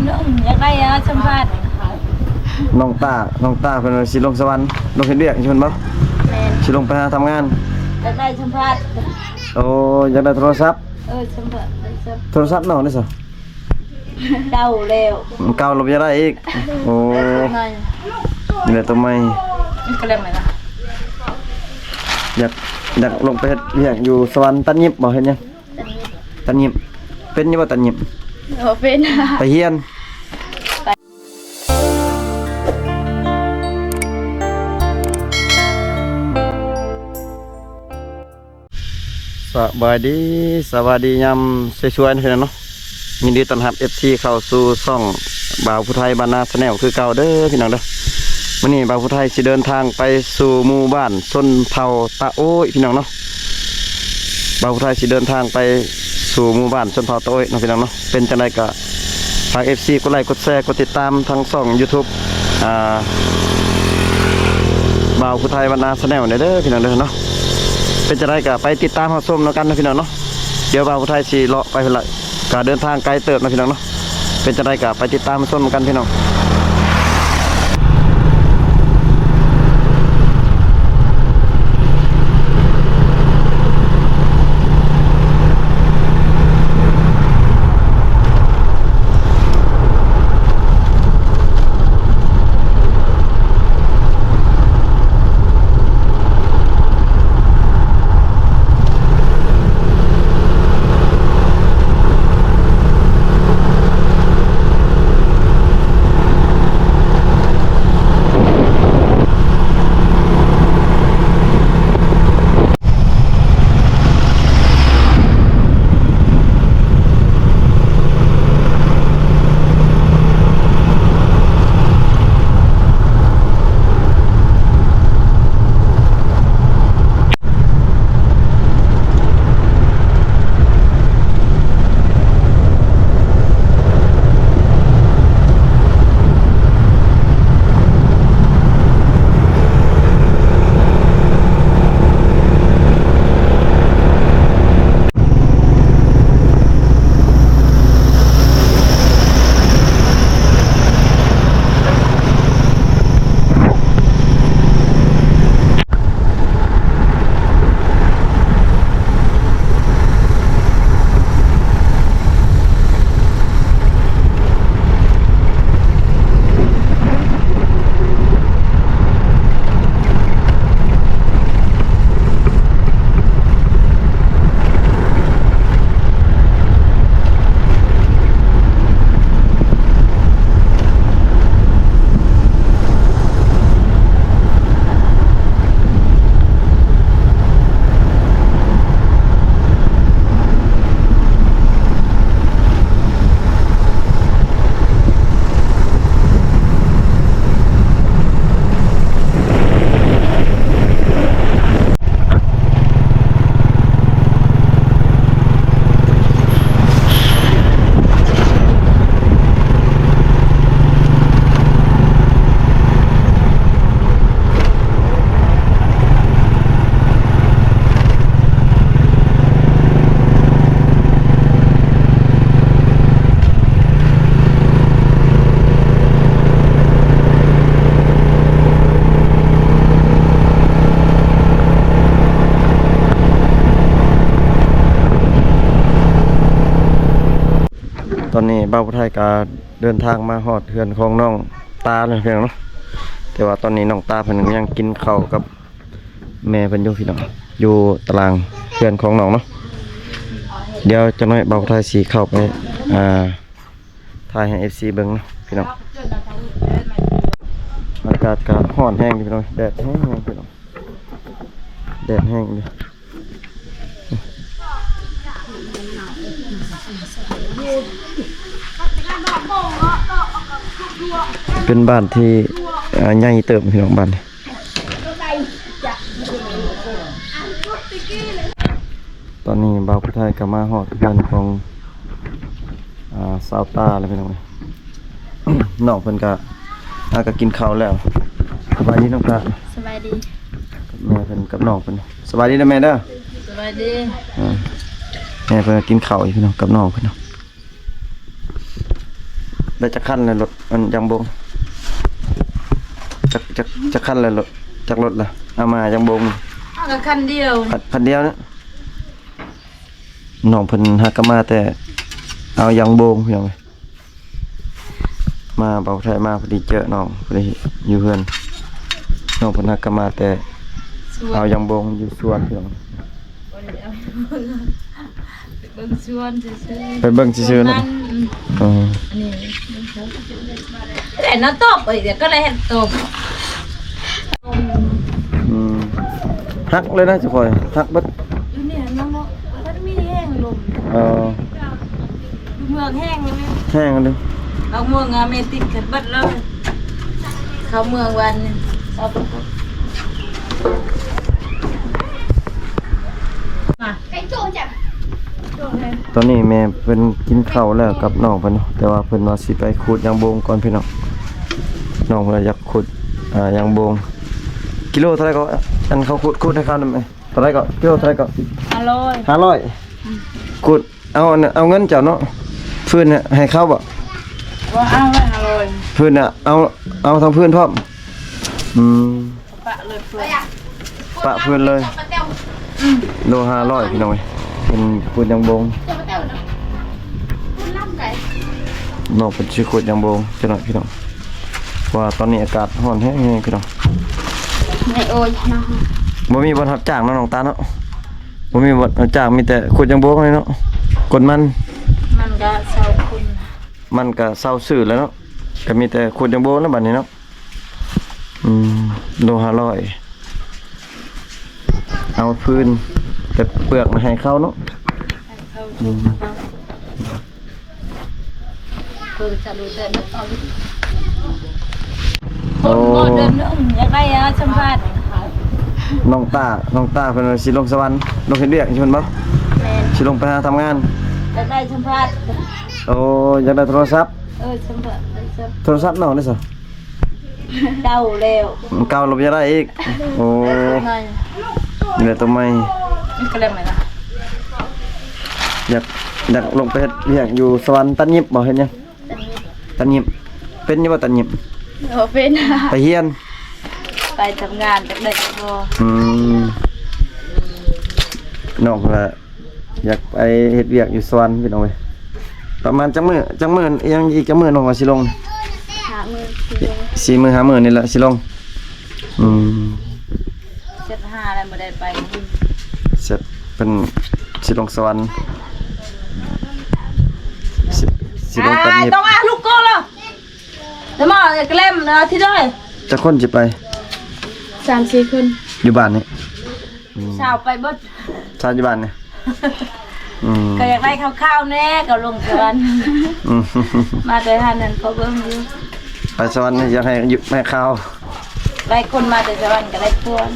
อยากได้สัมภาษณ์น้องตาเพิ่นสิลงสวรรค์ลงเฮ็ดเวียกเพิ่นบ่สิลงไปหาทำงานอยากได้สัมภาษณ์โอ้อยากได้โทรศัพท์สัมภาษณ์โทรศัพท์น้องได้ซะเก่าแล้วเก่าลบยังได้อีกโอ้นี่แหละตัวใหม่ก็เล่นไหมล่ะอยากลงไปเฮ็ดเวียกอยู่สวรรค์ตันยิบบ่เฮ็ดหยังตันยิบเป็นอยู่บ่ตันยิบเป็นไปเฮียนสวัสดียามสวยๆนะพี่น้องเนาะยินดีต้อนรับ FC เข้าสู่ช่องบ่าวผู้ไทยบ้านนาแนลคือเก่าเด้อพี่น้องเด้อวันนี้บ่าวผู้ไทยสิเดินทางไปสู่หมู่บ้านชนเผ่าตาโอ้ยพี่น้องเนาะบ่าวผู้ไทยสิเดินทางไปสู่หมู่บ้านชนเผ่าตาโอ้ยเนาะพี่น้องเนาะเป็นจังไดก็ฝาก FC กดไลค์กดแชร์กดติดตามทางช่อง YouTube บ่าวผู้ไทยบ้านนาแนลเด้อพี่น้องเด้อเนาะเป็นจะได้ก็ไปติดตามรับชมแล้วกันนะพี่น้องเนาะเดี๋ยวบ่าวผู้ไทยสิเลาะไปเพิ่นละก็เดินทางไกลเติบนะพี่น้องเนาะเป็นจะได้ก็ไปติดตามรับชมกันพี่น้องตอนนี้บ่าวผู้ไทยก็เดินทางมาฮอดเฮือนของน้องตาเลยพี่น้องเนาะแต่ว่าตอนนี้น้องตาเพิ่นยังกินข้าวกับแม่เพิ่นอยู่พี่น้องอยู่ตารางเฮือนของน้องเนาะเดี๋ยวจักหน่อยบ่าวผู้ไทยสิเข้าไปถ่ายให้ FC เบิ่งเนาะพี่น้องอากาศก็ร้อนแห้งพี่น้องแดดแห้งพี่น้องแดดแห้งเลยเป็นบ้านที่ใหญ่เติบพี่น้องบ้านตอนนี้บ่าวผู้ไทยก็มาฮอดเรือนของสาวตาแล้วพี่น้องน้องเพิ่นก็กินข้าวแล้วสบายดีน้องตาสบายดีแม่เพิ่นกับน้องเพิ่นสบายดีนะแม่เด้อสบายดีแม่เพิ่นกินข้าวอีกพี่น้องกับน้องเพิ่นเนาะ ได้จักคันเลยรถมันยังบงจักคันเลยรถจักรถล่ะเอามายังบง เอาแต่คันเดียว คันเดียวนะน้องเพิ่นฮักก็มาแต่เอายังบงพี่น้องเอ้ยมาเบาไทยมาพอดีเจอน้องพอดีอยู่เฮือนน้องเพิ่นฮักก็มาแต่เอายังบงอยู่สวนพี่น้อง เบิ่งชวนซื่อ ไปเบิ่งซื่อๆนะอ๋อ อันนี้แต่น้ำตบเดี๋ยวก็ได้เห็นตบ ฮักเลยนะจะคอยฮักเบิด อยู่เนี่ยน้ำมันมีแห้งลม เออ เมืองแห้งเลย แห้งเลย เอาเมืองอะเมติดกันเบิดเลยเขาเมืองวันเอาไปมาไก่โจ้จ้ะ ตอนนี้แม่เพิ่นกินข้าวแล้วกับน้องเพิ่นเนาะแต่ว่าเพิ่นว่าสิไปขุดยางโบงก่อนพี่น้องน้องเพิ่นอยากขุดยางโบงกิโลเท่าไหร่ก็อันเขาขุดให้เขาได้ไหมเท่าไหร่ก็กิโลเท่าไหร่ก็ 500ขุดเอาเงินเจ้าเนาะพื้นน่ะให้เขาบ่ ว่าเอาไว้500 พื้นน่ะเอาทั้งพื้นพร้อมปะเลยเพื่อน ปะพื้นเลยโล500พี่น้องเอ้ยเป็นขุดยางโบงน้องเป็นชื่อขุดยางโบงจังหน่อยพี่น้องว่าตอนนี้อากาศร้อนแห้งๆพี่น้อง ไม่โอ้ยนะ บ่มีบ่รับจ้างเนาะน้องตาเนาะบ่มีบ่รับจ้างมีแต่ขุดยางโบงเลยเนาะกดมันก็เศร้าคุณ มันก็เศร้าซื่อแล้วเนาะก็มีแต่ขุดยางโบงแล้วบัดนี้เนาะโล500เอาพื้นแต่เปลือกมาให้เขาเนาะ คือจะรู้แต่ไม่ต้องคนก็เดินอยากได้สัมภาษณ์ น้องตาเพิ่นว่าสิลงสวรรค์ลงเฮ็ดเวียกใช่เพิ่นบ่ แม่น สิลงไปหาทำงาน อยากได้สัมภาษณ์ โอ้อยากได้โทรศัพท์ สัมภาษณ์ โทรศัพท์น้องได้ซะ เดาแล้ว มันเก่าลบจะได้อีกโอ้ หน่อย นี่แหละตัวใหม่ นี่ก็เล่นไหมล่ะ อยากลงไปเฮ็ดเวียกอยู่สวรรค์ตันยิบบ่เฮ็ดหยังตันยิบเป็นอยู่บ่ตันยิบ โอ้เป็น ไปเฮียน ไปทำงานจากได้ก็ น้องละอยากไปเฮ็ดเวียกอยู่สวรรค์พี่น้องเว้ยประมาณจังมื้อยังอีกจังมื้อน้องว่าสิลง หามือ 4มื้อ5มื้อนี่แหละสิลงเจ็ดห้าอะไรมาได้ไป เสร็จเป็นสิลงสวรรค์สิลงตันยิบ ต้องลูกโก้แล้วแล้วมาจะเล่มนะที่ได้ จักคนสิไป 3-4 คน อยู่บ้านนี่ ชาวไปเบิด ชาวอยู่บ้านนี่ ก็อยากได้ข้าวๆแน่ก็ลงสวรรค์มาแต่ท่านนั้นเขาเบิ่งอยู่ ไปสวรรค์นี่อยากให้อยู่แม่ข้าว ได้คนมาแต่สวรรค์ก็ได้พวง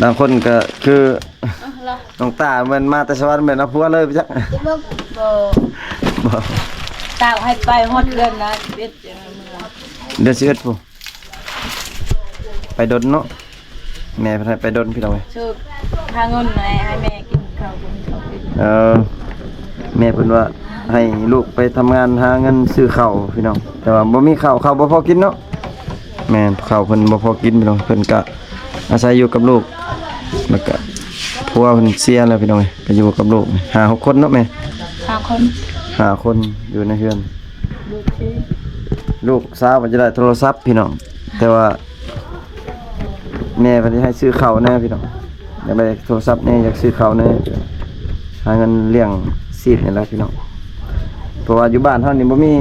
บางคนก็คือน้องตามันมาแต่สวรรค์เหมือนเอาผัวเลยไปจัก บ่ตากให้ไปฮอดเดือนนะเบ็ดอย่างนั้น เดือน11พุ่นไปดนเนาะแม่เพิ่นให้ไปดนพี่น้องเอ้ย ชื่อหาเงินให้แม่กินข้าวกิน แม่เพิ่นว่าให้ลูกไปทำงานหาเงินซื้อข้าวพี่น้องแต่ว่าบ่มีข้าวบ่พอกินเนาะแม่นข้าวเพิ่นบ่พอกินพี่น้องเพิ่นก็อาศัยอยู่กับลูกแล้วก็ผัวเพิ่นเสียแล้วพี่น้องเอ้ยก็อยู่กับลูก5-6 คนเนาะแม่ 5 คน 5 คนอยู่ในเฮือน ลูกชื่อ ลูกสาวมันจะได้โทรศัพท์พี่น้องแต่ว่าแม่เพิ่นสิให้ซื้อข้าวแน่พี่น้องอยากได้โทรศัพท์แน่อยากซื้อข้าวแน่หาเงินเลี้ยงชีพนี่แหละพี่น้องเพราะว่าอยู่บ้านเฮานี่บ่มี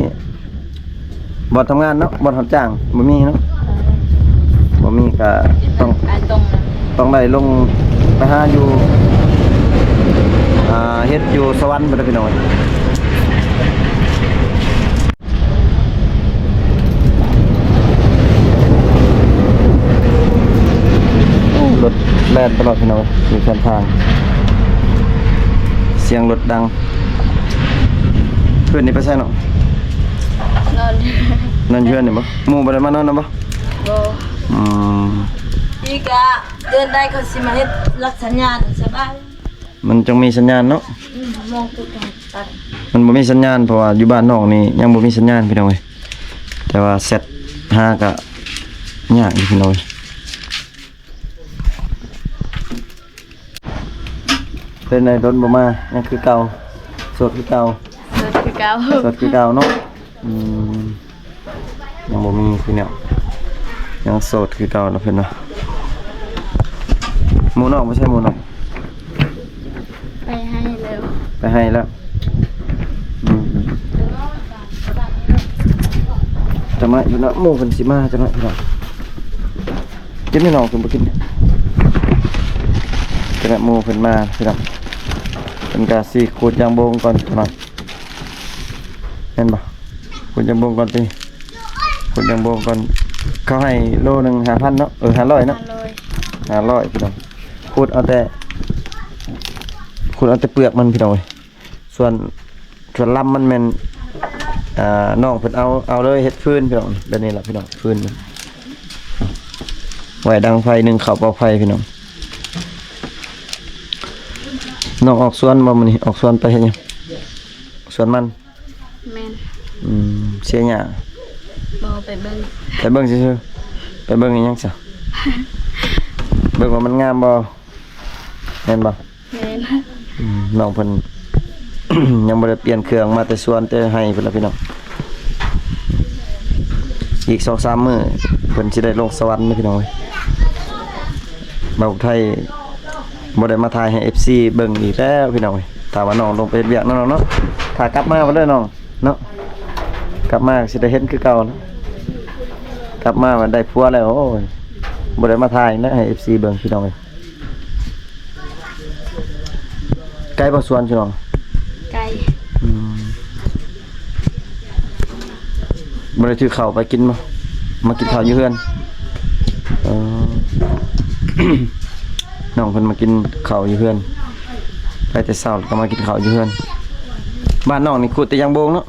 บ่ทำงานเนาะบ่รับจ้างบ่มีเนาะบ่มีก็ต้อง ไอ้ตรง ได้ลงไปหาอยู่เฮ็ดอยู่สวรรค์พุ่นเด้อพี่น้องรถแล่นตลอดพี่น้องอยู่ข้างทางเสียงรถดังเพื่อนนี่ไปใช่เนาะ นอน นั่นเพื่อนนี่บ่หมู่บ่ได้มานอนนำบ่ บ่ อืม อีกอะเดือนได้เขาสิมาเฮ็ดรักสัญญาณสบาย มันจงมีสัญญาณเนาะ มองตัวตัด มันบ่มีสัญญาณเพราะว่าอยู่บ้านนอกนี่ยังบ่มีสัญญาณพี่น้องเอ้ยแต่ว่าเซต5ก็ยากอยู่พี่น้องเอ้ยเป็นไงดนบ่มายังคือเก่าสดคือเก่า สดคือเก่า สดคือเก่าเนาะยังบ่มีพี่น้องยังโสดคือเก่าเนาะเพิ่นเนาะหมู่นอกบ่ใช่หมู่นอก ไปให้เร็ว ไปให้แล้วจะมาอยู่เนาะหมู่เพิ่นสิมาจะมาพี่น้องกินไม่น้องเพิ่นบ่กินจะมาหมู่เพิ่นมาพี่น้องเพิ่นก็สิขูดยางโบงก่อนหน่อยเห็นบ่ขูดยางโบงก่อนติขูดยางโบงก่อนเขาให้โลนึง 5,000 เนาะ500เนาะ เลย 500พี่น้องขูดเอาแต่เปลือกมันพี่น้องเอ้ยส่วนลำมันแม่นน้องเพิ่นเอาเลยเฮ็ดฟืนพี่น้องแบบนี้ล่ะพี่น้องฟืนมันไว้ดังไฟ1ข้าวเป่าไฟพี่น้องน้องออกสวนบ่มื้อนี้ออกสวนไปเฮ็ดหยังสวนมัน แม่น เสียหญ้า บ่ไปเบิ่ง ไปเบิ่งซื่อๆไปเบิ่งอีหยังซะ เบิ่งว่ามันงามบ่แม่นบ่ แม่น น้องเพิ่น ยังบ่ได้เปลี่ยนเครื่องมาแต่สวนแต่ให้เพิ่นล่ะพี่น้องอีก 2-3 มื้อเพิ่นสิได้ลงสวรรค์นะพี่น้องเอ้ยบ่าวไทยบ่ได้มาถ่ายให้ FC เบิ่งอีกแล้วพี่น้องเอ้ยถ้าว่าน้องลงไปเฮ็ดเวียกเนาะเนาะถ้ากลับมาบ่เลยน้องเนาะกลับมาสิได้เห็นคือเก่าแล้วกลับมาว่าได้ผัวแล้วโอ้ยบ่ได้มาถ่ายนะให้ FC เบิ่งพี่น้องเอ้ยไกลบ่สวนพี่น้อง ไก่ บ่ได้ถือข้าวไปกินบ่มากินข้าวอยู่เฮือนน้องเพิ่นมากินข้าวอยู่เฮือนไปแต่เช้าแล้วก็มากินข้าวอยู่เฮือนบ้านน้องนี่ขุดแต่ยางโบงเนาะ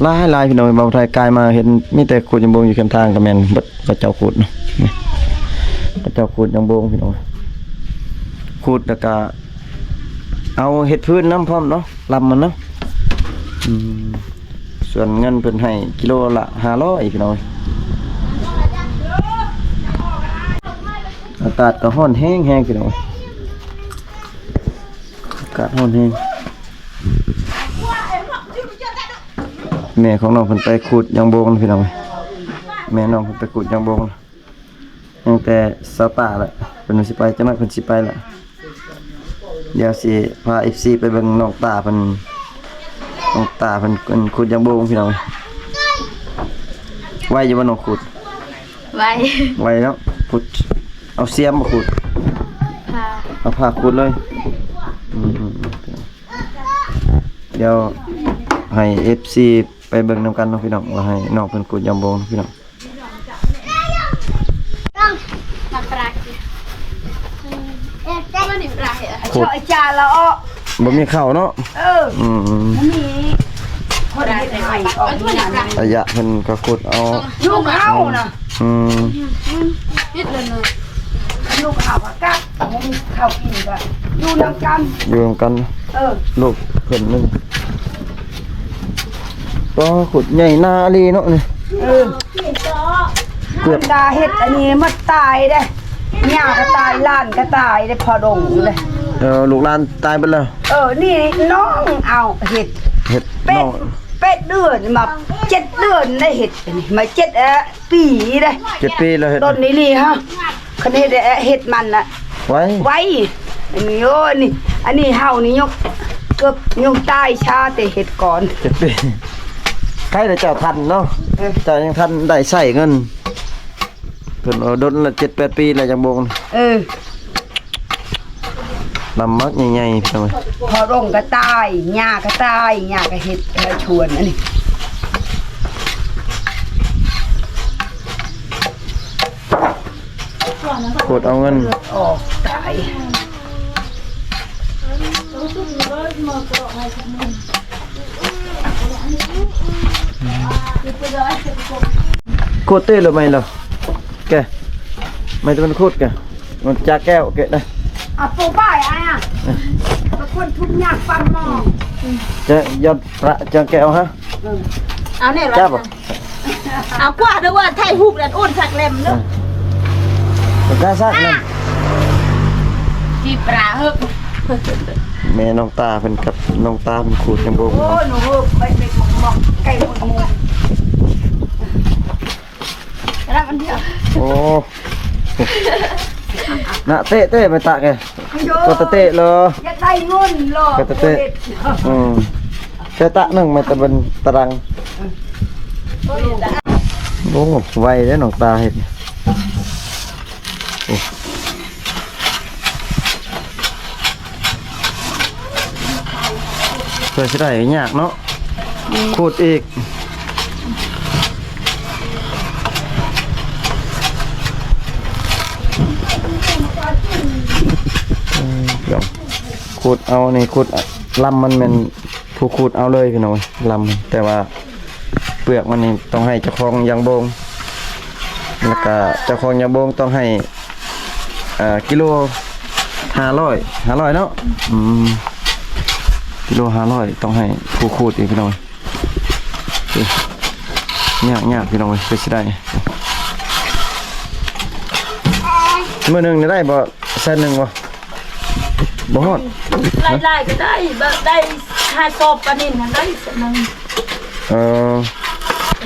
หลายพี่น้องเบาไทยกายมาเห็นมีแต่ขุดยางโบงอยู่ข้างทางก็แม่นเบิดพระเจ้าขุดเนาะนี่พระเจ้าขุดยางโบงพี่น้องขุดแล้วก็เอาเห็ดพื้นน้ำพร้อมเนาะลำมันเนาะส่วนเงินเพิ่นให้กิโลละ500พี่น้องอากาศก็ร้อนแห้งพี่น้องอากาศร้อนแห้งแม่ของน้องเพิ่นไปขุดยางโบงพี่น้องแม่น้องเพิ่นไปขุดยางโบงตั้งแต่เช้าป่าแล้วเพิ่นสิไปจังนั้นเพิ่นสิไปแล้วเดี๋ยวสิพา FC ไปเบิ่งน้องตาเพิ่นขุดยางโบงพี่น้องไว้อยู่บ่น้องขุด ไว้ ไว้แล้วขุดเอาเสียมมาขุด พา เอาผ้าขุดเลยเดี๋ยวให้ FC ไปเบิ่งนำกันเนาะพี่น้องว่าให้น้องเพิ่นขุดยางโบงพี่น้อง มาปลามันนี่ปลาเหรอ ขุด จานละอ้อ บ่มีข้าวเนาะ มีคนได้ไข่ออกนี่นะ ระยะเพิ่นก็ขุดเอา ลูกเข้านะ นิดเลยเนาะ ลูกเข้าอะกัดมึงเข้ากินก็อยู่นำกัน อยู่นำกัน ลูกเพิ่นนึงก็ขุดใหญ่นาลีเนาะนี่เกือบ ดาเฮ็ดอันนี้มันตายเด้ย่าก็ตายล้านก็ตายได้พอดงเลย ลูกหลานตายไปแล้ว นี่น้องเอาเฮ็ด เฮ็ด เป็ น้ ด อง เป็ดเดือนมา7 เดือนได้เฮ็ดอันนี้มา7 ปีได้ 7 ปีแล้วเฮ็ด ต้นนี้นี่ฮะคันนี้ได้เฮ็ดมันน่ะ ไว้ ไว้อันนี้โอ้นี่อันนี้เฮานี่ยกเกือบยกตายชาแต่เฮ็ดก่อน 7 ปีใครได้เจ้าทันเนาะเจ้ายังทันได้ใช้เงินเพิ่นเอาดนละ7-8 ปีแล้วจังบ่งลำมักใหญ่ๆพี่น้อง พอร่งก็ตายหญ้าก็ตายหญ้าก็เฮ็ดแล้วชวนอันนี้ กดเอาเงิน ออกตาย โคตรเต้เลยไหมล่ะแกไม่ต้องเป็นโคตรแกมันจากแก้วแกได้ อ่ะปูป้ายอ่ะ บางคนทุกข์ยากฟังหมอง จะยอดประจะแก้วฮะ เอาแน่ จ้า ละ บ่ เอากว่าเด้อว่าไทยฮูกนั่นอ้นสักเล่มเนาะ กล้าซักนั่น ที่ปลาเฮิก แม่น้องตาเพิ่นกับน้องตาเพิ่นขูดยังบ่ โอ้หนูไปเป็นหมอกไก่หมดหมู แล้วมันเดียว โอ้น่ะเตะไปตะแกก็เตะเลย อยากได้เงินหรอ ก็เตะเตะตะนึงมาตะบันตรังโอ้ไวเด้อน้องตาเฮ็ดเพื่อสิได้ยากเนาะขูดอีกเดี๋ยวขูดเอานี่ขูดลำมันเป็นผู้ขูดเอาเลยพี่น้องลำแต่ว่าเปลือกมันนี่ต้องให้เจ้าของยางโบงแล้วก็เจ้าของยางโบงต้องให้กิโล500เนาะกิโล500ต้องให้ผู้ขูดอีกพี่น้องยากพี่น้องไปสิได้มื้อนึงได้บ่แสนนึงบ่ฮอด ไล่ๆก็ได้ได้5ศพปานนี้นั่นได้สนึง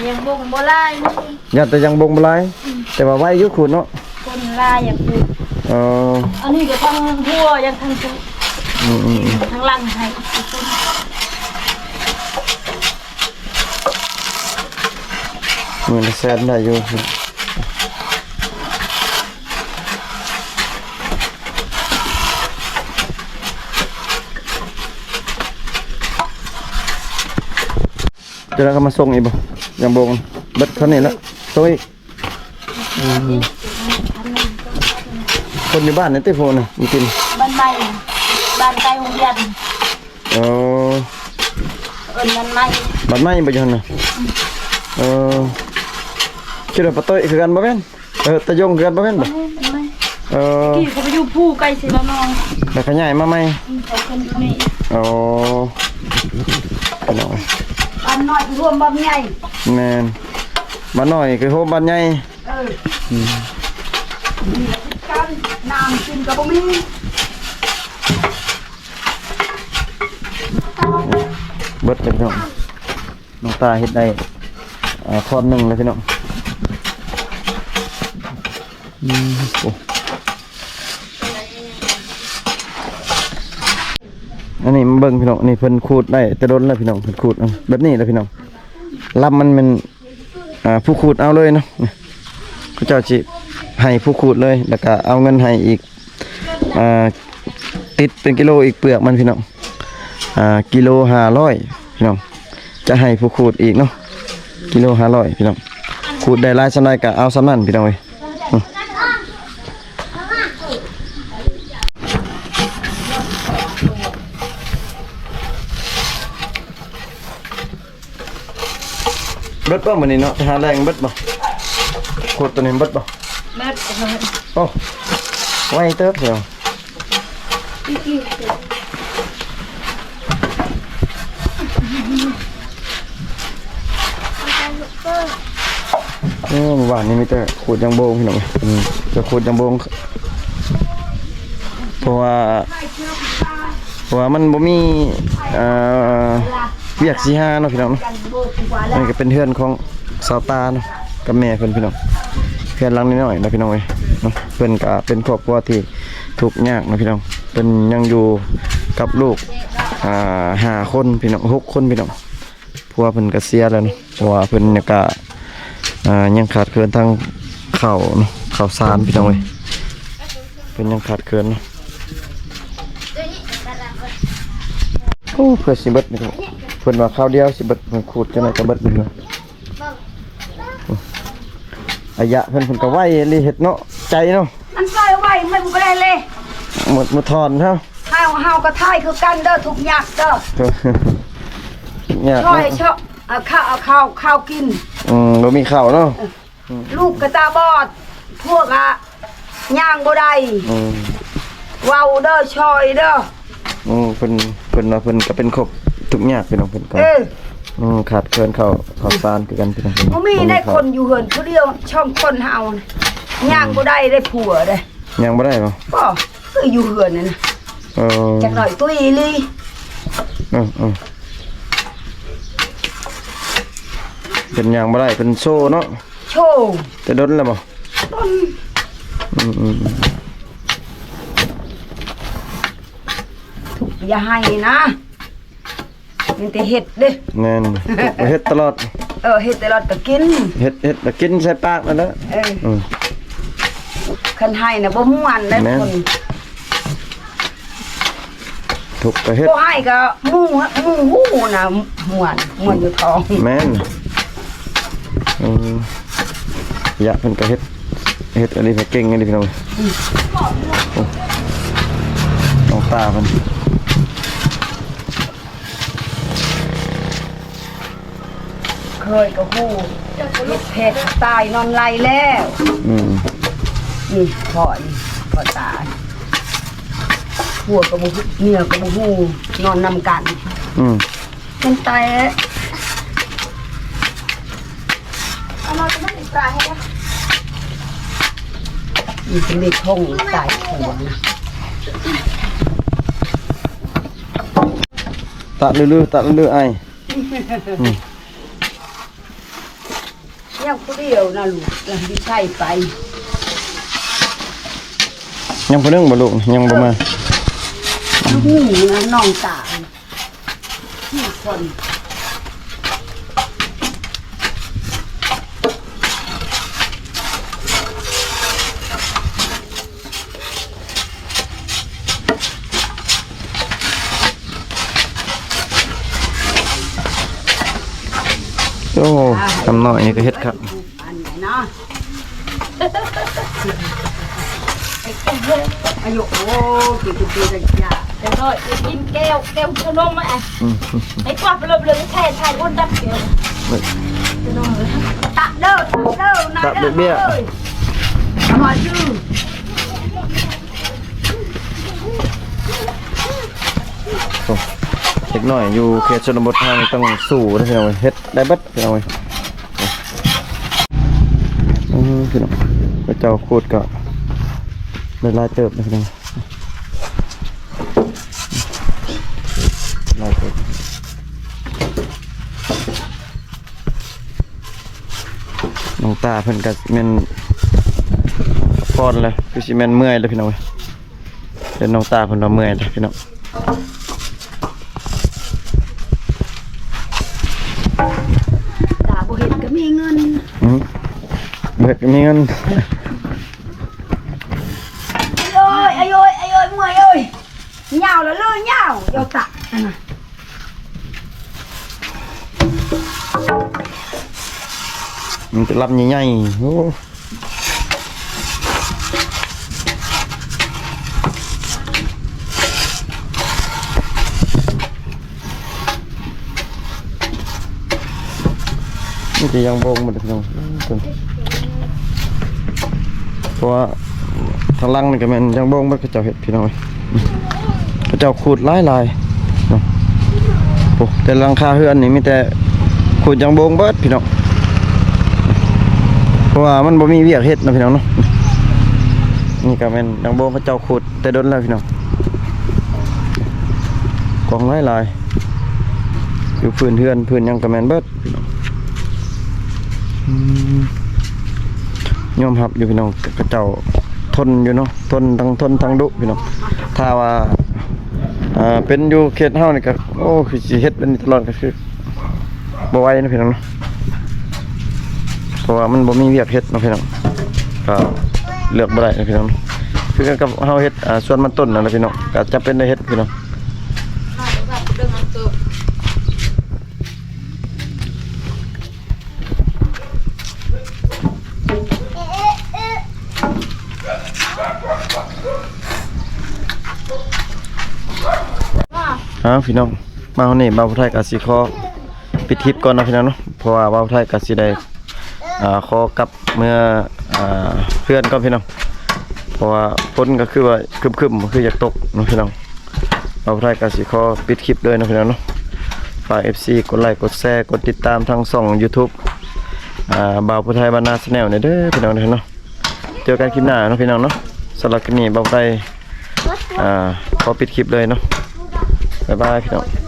ยังบ่งบ่ลายนี่ ญาติแต่ยังบ่งบ่หลายแต่ว่าไว้อยู่ขูดเนาะ คนลายอย่างอื่นอันนี้ก็ทั้งหัวยังทั้งทั้งหลังให้ มื้อละแสนได้อยู่เดี๋ยวเราก็มาส่งอีกบ่ยังบ่งเบิดเท่านี้ละส่งอีกคนอยู่บ้านนี่ติโฟนน่ะมีกิน บ้านใหม่บ้านใกล้โรงเรียน อ๋อ บ้านใหม่ บ้านใหม่บ่อยู่หั่นน่ะคิดว่าปะต้อยคือกันบ่แม่นตะยงคือกันบ่แม่นบ่ กี่เขาไปอยู่ผู้ใกล้สิแล้วน้อง แล้วขยายมาใหม่ เขาคนอยู่นี่ อ๋อพี่น้อง บ้านน้อยรวมบ้านใหญ่ แม่นบ้านน้อยคือโฮมบ้านใหญ่ กันน้ำกินก็บ่มี เบิดเลยพี่น้องน้องตาเฮ็ดได้ทอดหนึ่งเลยพี่น้องโอ้อันนี้มาเบิ่งพี่น้องนี่เพิ่นขูดได้แต่โดนแล้วพี่น้องเพิ่นขูดแบบนี้เลยพี่น้องลำมันเป็นผู้ขูดเอาเลยเนาะเขาเจ้าสิให้ผู้ขูดเลยแล้วก็เอาเงินให้อีกติดเป็นกิโลอีกเปลือกมันพี่น้องกิโล500พี่น้องจะให้ผู้ขูดอีกเนาะกิโล500พี่น้องขูดได้หลายสำหรับก็เอาสำนั้นพี่น้องเว้ยเบิดบ่มื้อนี้เนาะหาแรงเบิดบ่ขูดตัวนี้เบิดบ่ แม่ โอ้ไว้เติบเดียวหวานนี่มีแต่ขูดยังโบงพี่น้องจะขูดยังโบงเพราะว่ามันบ่มีเวียกสีหาเนาะพี่น้องเนาะนี่ก็เป็นเพื่อนของสาวตาเนาะกับแม่เพิ่นพี่น้องเพื่อนหลังนิดหน่อยนะพี่น้องเว้ยเนาะเพิ่นก็เป็นครอบครัวที่ทุกข์ยากนะพี่น้องเพิ่นยังอยู่กับลูก5 คนพี่น้อง6 คนพี่น้องผัวเพิ่นก็เสียแล้วเนาะเพราะว่าเพิ่นเนี่ยก็ยังขาดเคินทางข้าวเนาะข้าวสารพี่น้องเว้ยเพิ่นยังขาดเคินเนาะโอ้เพื่อสิเบิดนี่ครับเพิ่นว่าข้าวเดียวสิเบิดเพิ่นขูดจังได๋ก็เบิดเนาะอายะเพิ่นก็ไว้ลิเฮ็ดเนาะใจเนาะ อันใส่ไว้ไม่บ่ได้เลย หมดทอนเฮา เฮาก็ทายคือกันเด้อทุกยากเด้อ เนี่ย ช่วยเชาะเอาข้าวกิน บ่มีข้าวเนาะ ลูกก็ตาบอดพวกย่างบ่ได้ โอ้ ว้าวเด้อชอยเด้อ เพิ่นว่าเพิ่นก็เป็นครบทุกอย่างพี่น้องเพิ่นก็ขาดเคินข้าวสารคือกันพี่น้อง บ่มีได้คนอยู่เหินผู้เดียวช่องคนเฮาน่ะย่างบ่ได้ได้ผัวเด้ ยังบ่ได้บ่ ก็คืออยู่เหินนั่นน่ะจักหน่อยตุ้ยลี เป็นยังบ่ได้เป็นโซ่เนาะ โชว์ แต่ดนแล้วบ่ ต้นถูกอย่าให้นะมันแต่เห็ดเด้ แม่นเฮ็ดตลอด เห็ดแต่เราก็กิน เฮ็ดแล้วกินใส่ปากนั่นแหละ คันให้น่ะบ่ม่วนได้คน ถูกก็เฮ็ด บ่ให้ก็หมู่หูน่ะม่วนอยู่ท้อง แม่นอยากเพิ่นก็เฮ็ดอันนี้เก่งอันนี้พี่น้องน้องตาเพิ่นเคยก็ฮู้ลูกเพชรตายนอนไหลแล้วนี่พ่อตายผัวก็บ่ฮู้เมียก็บ่ฮู้นอนนำกันเป็นตายเอามาจะไม่ตายให้นะนี่เป็นเด็กห้องตายผัวนะ ตัดเรื่อยๆไอ้ ยังผู้เดียวนะลูกยังไม่ใช่ไป ยังบ่นึงบ่ลูกยังบ่มา หูนะน้องตาที่คนโอ้ทำน้อยนี่ก็เฮ็ดครับ อันไหนเนาะอายุโอ้กี่ปีกันจ้า เดี๋ยวเลยกินแก้วขนมไหมไอ้กวาดไปเลยแช่อ้วนดับเกี่ยว ตะเด้อนายเด้อทำไมชื่อ เด็กน้อยอยู่เขตชนบททางต้องสู้นะพี่น้องเฮ็ดได้เบิดพี่น้องพี่น้องพระเจ้าโคตรก็ได้ลายเติบนะพี่น้องลายเติบน้องตาเพิ่นก็แม่นพอนเลยคือสิแม่นเมื่อยเลยพี่น้องเป็นน้องตาเพิ่นว่าเมื่อยเลยพี่น้องตาบ่เห็นก็มีเงิน เบิดมีเงิน ไอ้โยเมื่อยเอ้ยเหงาแล้วเลยเหงาเดี๋ยวตะนะ มันจะรับใหญ่ๆโอ้นี่จะยังโบงหมดเลยพี่น้องเพราะว่าทางล่างนี่ก็แม่นยังโบงมันก็เจ้าเห็ดพี่น้องก็เจ้าขูดหลายเนาะโอ้แต่หลังคาเฮือนนี่มีแต่ขูดยังโบงเบิดพี่น้องเพราะว่ามันบ่มีเวียกเฮ็ดนะพี่น้องเนาะนี่ก็แม่นยังโบงเขาเจ้าขูดแต่ดนแล้วพี่น้องกองหลายอยู่พื้นเฮือนพื้นยังก็แม่นเบิดพี่น้องยอมรับอยู่พี่น้องกระเจ้าทนอยู่เนาะทนทั้งดุพี่น้องถ้าว่าเป็นอยู่เขตเฮานี่ก็โอ้คือสิเฮ็ดเป็นตลอดก็คือบ่ไหวนะพี่น้องเนาะเพราะว่ามันบ่มีเวียกเฮ็ดเนาะพี่น้องก็เลือกบ่ได้นะพี่น้องคือกันกับเฮาเฮ็ดส่วนมันต้นนั่นแหละพี่น้องก็จะเป็นได้เฮ็ดพี่น้องพี่น้องมาวันนี้บ่าวไทยกับสิขอปิดทริปก่อนนะพี่น้องเนาะเพราะว่าบ่าวไทยกับสิได้ขอกลับเมื่อเพื่อนก่อนพี่น้อง เพราะว่าฝนก็คือว่าครึมๆคืออยากตกเนาะพี่น้องเราพายก็สิขอปิดคลิปเลยเนาะพี่น้องเนาะฝาก FC กดไลค์กดแชร์กดติดตามทางช่อง YouTube บ่าวผู้ไทยบ้านนาแนลเนี่ยเด้อพี่น้องเนาะเจอกันคลิปหน้าเนาะพี่น้องเนาะสำหรับคลิปนี้บ่าวผู้ไทยขอปิดคลิปเลยเนาะบ๊ายบายพี่น้อง